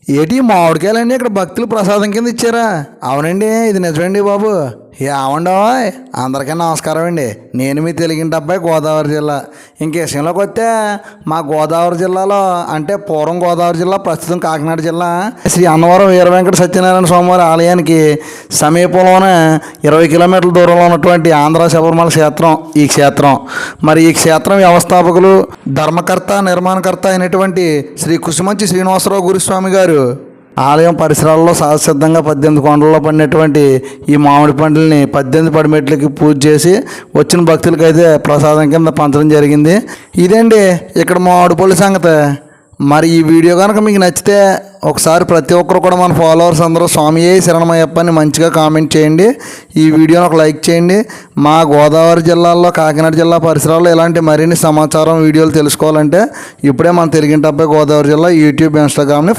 ఏటి మామిడికాయలండి ఇక్కడ భక్తులు ప్రసాదం కింద ఇచ్చారా? అవునండి, ఇది నిజమండి బాబు. ఏమండోయ్, అందరికీ నమస్కారం అండి. నేను మీ తెలుగింటి అబ్బాయి, గోదావరి జిల్లా. ఇంక విషయంలోకి వస్తే మా గోదావరి జిల్లాలో అంటే పూర్వం గోదావరి జిల్లా, ప్రస్తుతం కాకినాడ జిల్లా శ్రీ అన్నవరం వీర వెంకట సత్యనారాయణ స్వామివారి ఆలయానికి సమీపంలోనే 20 కిలోమీటర్ల దూరంలో ఉన్నటువంటి ఆంధ్ర శబరిమల క్షేత్రం ఈ క్షేత్రం. మరి ఈ క్షేత్రం వ్యవస్థాపకులు, ధర్మకర్త, నిర్మాణకర్త అయినటువంటి శ్రీ కుసుమంచి శ్రీనివాసరావు గురుస్వామి గారు ఆలయం పరిసరాల్లో సహజసిద్ధంగా 18 కొండల్లో పడినటువంటి ఈ మామిడి పండ్లని 18 పడిమెట్లకి పూజ చేసి వచ్చిన భక్తులకైతే ప్రసాదం కింద పంచడం జరిగింది. ఇదండి ఇక్కడ మామిడి పళ్ళు సంగతి. మరి ఈ వీడియో కనుక మీకు నచ్చితే ఒకసారి ప్రతి ఒక్కరు కూడా మన ఫాలోవర్స్ అందరూ స్వామియే శరణమయ్యప్ప అని మంచిగా కామెంట్ చేయండి. ఈ వీడియోని ఒక లైక్ చేయండి. మా గోదావరి జిల్లాలో, కాకినాడ జిల్లా పరిసరాల్లో ఇలాంటి మరిన్ని సమాచారం, వీడియోలు తెలుసుకోవాలంటే ఇప్పుడే మన తెలుగింటి అబ్బాయి గోదావరి జిల్లా యూట్యూబ్, ఇన్స్టాగ్రామ్ని